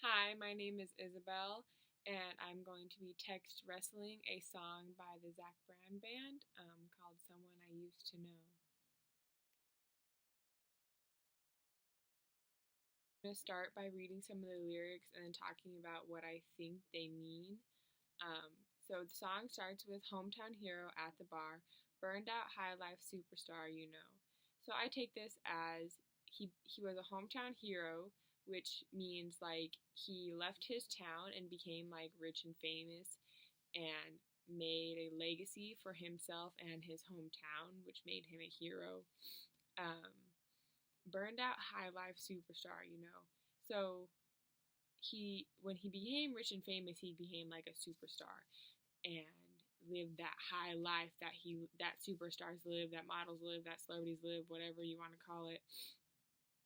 Hi, my name is Isabel, and I'm going to be text wrestling a song by the Zach Brand Band called Someone I Used to Know. I'm going to start by reading some of the lyrics and then talking about what I think they mean. So the song starts with hometown hero at the bar, burned out high life superstar, you know. So I take this as he was a hometown hero, which means like he left his town and became like rich and famous and made a legacy for himself and his hometown, which made him a hero. Um, Burned out high life superstar, you know. So he when he became rich and famous, he became like a superstar and lived that high life that superstars live, that models live, that celebrities live, whatever you want to call it.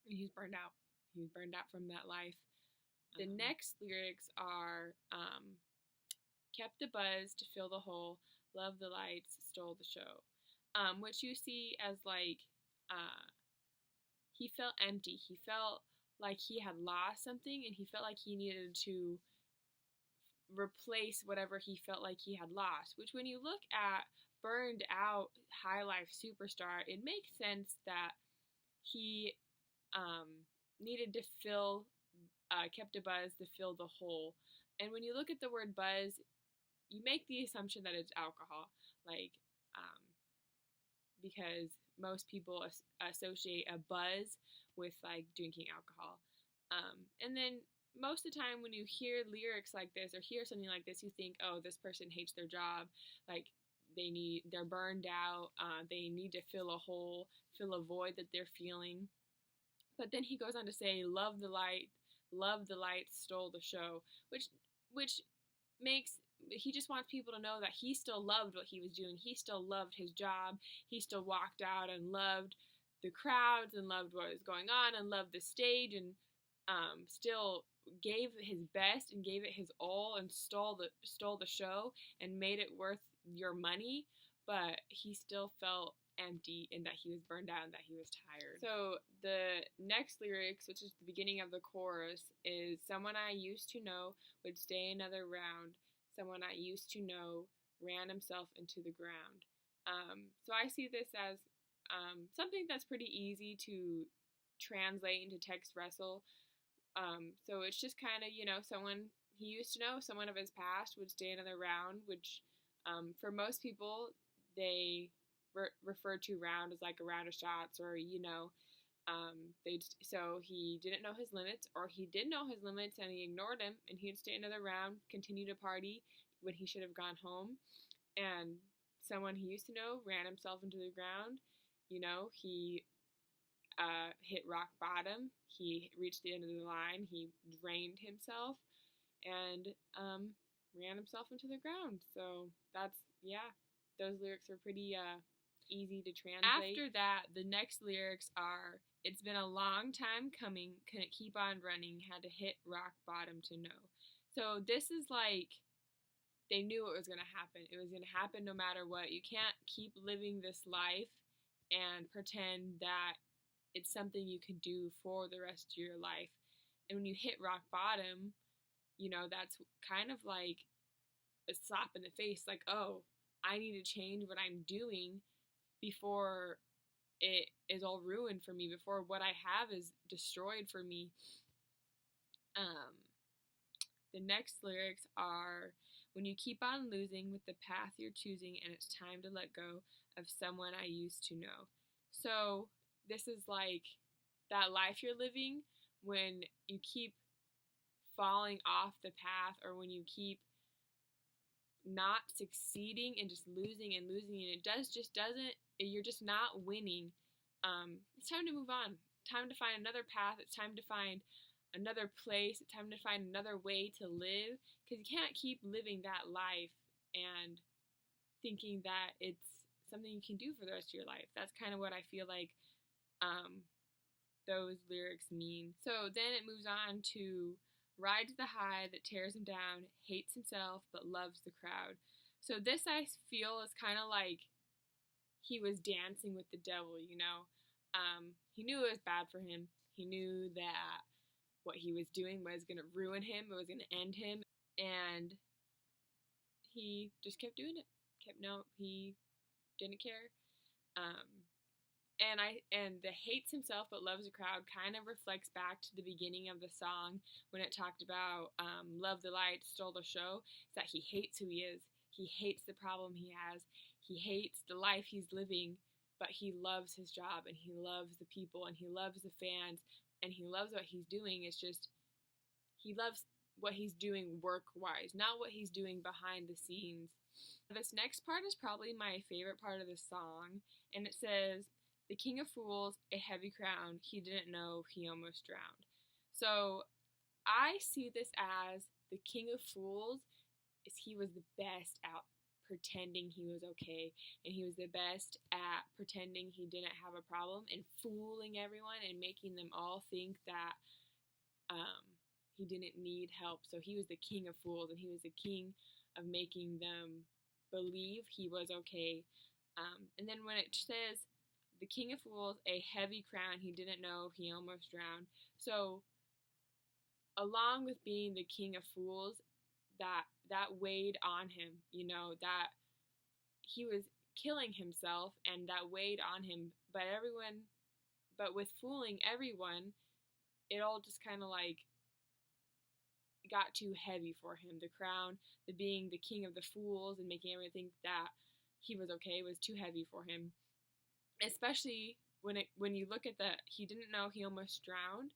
And he's burned out. He's burned out from that life. The next lyrics are kept the buzz to fill the hole, loved the lights, stole the show. Which you see as like uh, he felt empty. He felt like he had lost something and he felt like he needed to replace whatever he felt like he had lost. Which, when you look at burned out high life superstar, it makes sense that he needed to fill, kept a buzz to fill the hole. And when you look at the word buzz, you make the assumption that it's alcohol, like, because most people associate a buzz with like drinking alcohol. And then most of the time when you hear lyrics like this or hear something like this, you think, oh, this person hates their job, like they're burned out, they need to fill a hole, fill a void that they're feeling. But then he goes on to say, love the light, stole the show, which makes he just wants people to know that he still loved what he was doing. He still loved his job. He still walked out and loved the crowds and loved what was going on and loved the stage and still gave his best and gave it his all and stole the show and made it worth your money. But he still felt empty and that he was burned out and that he was tired. So the next lyrics, which is the beginning of the chorus, is someone I used to know would stay another round. Someone I used to know ran himself into the ground. So I see this as something that's pretty easy to translate into text wrestle. So it's just kind of, someone he used to know, someone of his past would stay another round, which for most people, they refer to round as like a round of shots, or so he didn't know his limits, or he did know his limits and he ignored him, and he'd stay another round, continue to party when he should have gone home. And someone he used to know ran himself into the ground. He hit rock bottom. He reached the end of the line. He drained himself and ran himself into the ground. So that's, yeah, those lyrics are pretty easy to translate. After that, the next lyrics are, it's been a long time coming, couldn't keep on running, had to hit rock bottom to know. So this is like, they knew it was going to happen. It was going to happen no matter what. You can't keep living this life and pretend that it's something you can do for the rest of your life. And when you hit rock bottom, that's kind of like a slap in the face, like, oh, I need to change what I'm doing before it is all ruined for me, before what I have is destroyed for me. The next lyrics are, when you keep on losing with the path you're choosing and it's time to let go of someone I used to know. So this is like that life you're living when you keep falling off the path, or when you keep not succeeding and just losing and losing, and you're just not winning. It's time to move on. Time to find another path. It's time to find another place. It's time to find another way to live, because you can't keep living that life and thinking that it's something you can do for the rest of your life. That's kind of what I feel like those lyrics mean. So then it moves on to rides the high that tears him down, hates himself but loves the crowd. So this, I feel, is kind of like he was dancing with the devil. He knew it was bad for him. He knew that what he was doing was going to ruin him, it was going to end him, and he just kept doing it. He didn't care. Um, and the hates himself but loves the crowd kind of reflects back to the beginning of the song when it talked about love the light, stole the show. It's that he hates who he is. He hates the problem he has. He hates the life he's living, but he loves his job and he loves the people and he loves the fans and he loves what he's doing. It's just he loves what he's doing work wise, not what he's doing behind the scenes. This next part is probably my favorite part of the song, and it says, "The king of fools, a heavy crown, he didn't know he almost drowned." So I see this as the king of fools is he was the best at pretending he was okay, and he was the best at pretending he didn't have a problem and fooling everyone and making them all think that um, he didn't need help. So he was the king of fools, and he was the king of making them believe he was okay. And then when it says, "The king of fools, a heavy crown, he didn't know he almost drowned." So along with being the king of fools, that weighed on him, that he was killing himself and that weighed on him. But with fooling everyone, it all just kind of like got too heavy for him. The crown, the being the king of the fools and making everyone think that he was okay was too heavy for him. Especially when you look at he didn't know he almost drowned.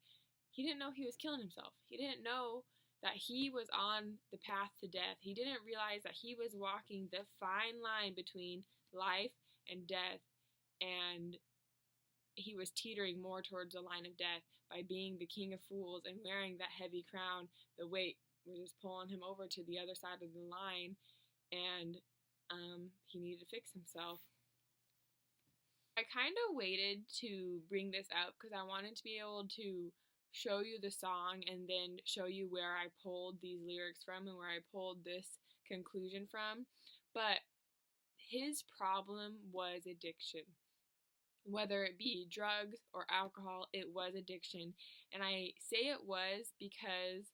He didn't know he was killing himself. He didn't know that he was on the path to death. He didn't realize that he was walking the fine line between life and death, and he was teetering more towards the line of death by being the king of fools and wearing that heavy crown. The weight was just pulling him over to the other side of the line, and he needed to fix himself. I kind of waited to bring this up because I wanted to be able to show you the song and then show you where I pulled these lyrics from and where I pulled this conclusion from. But his problem was addiction. Whether it be drugs or alcohol, it was addiction. And I say it was because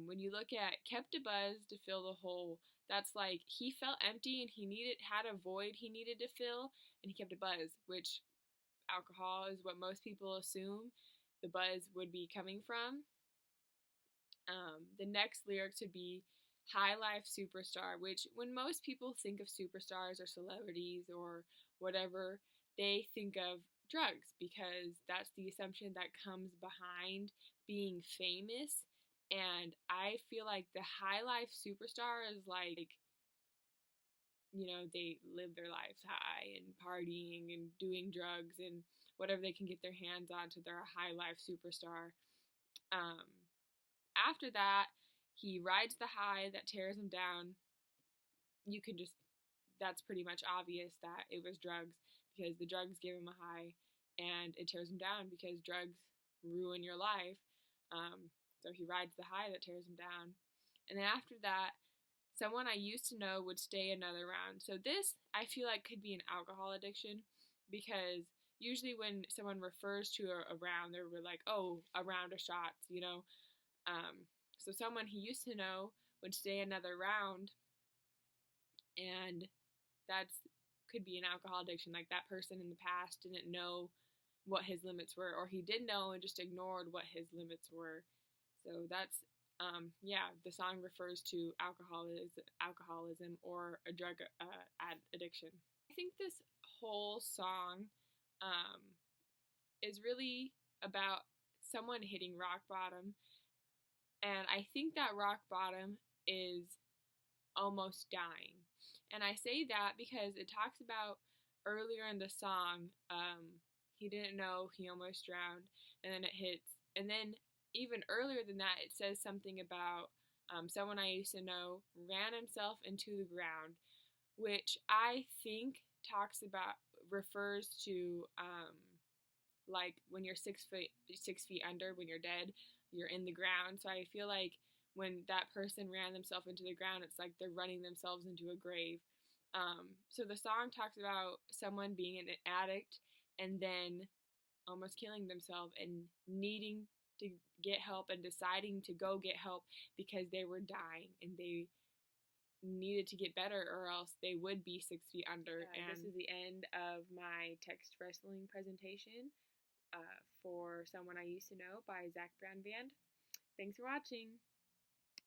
when you look at kept a buzz to fill the hole, that's like he felt empty and had a void he needed to fill, and he kept a buzz, which alcohol is what most people assume the buzz would be coming from. The next lyrics would be high life superstar, which when most people think of superstars or celebrities or whatever, they think of drugs because that's the assumption that comes behind being famous. And I feel like the high life superstar is like, they live their lives high and partying and doing drugs and whatever they can get their hands on, so they're a high life superstar. After that, he rides the high that tears him down. That's pretty much obvious that it was drugs because the drugs give him a high, and it tears him down because drugs ruin your life. So he rides the high that tears him down. And then after that, someone I used to know would stay another round. So this, I feel like, could be an alcohol addiction because usually when someone refers to a round, they're like, oh, a round of shots, So someone he used to know would stay another round, and that's could be an alcohol addiction. Like that person in the past didn't know what his limits were, or he did know and just ignored what his limits were. So that's the song refers to alcoholism or a drug addiction. I think this whole song is really about someone hitting rock bottom, and I think that rock bottom is almost dying. And I say that because it talks about earlier in the song, he didn't know he almost drowned, and then it hits, and then even earlier than that, it says something about someone I used to know ran himself into the ground, which I think refers to like when you're 6 feet under, when you're dead, you're in the ground. So I feel like when that person ran themselves into the ground, it's like they're running themselves into a grave. So the song talks about someone being an addict and then almost killing themselves and needing to get help and deciding to go get help because they were dying and they needed to get better or else they would be 6 feet under. And this is the end of my text wrestling presentation for Someone I Used to Know by Zach Brown Band. Thanks for watching.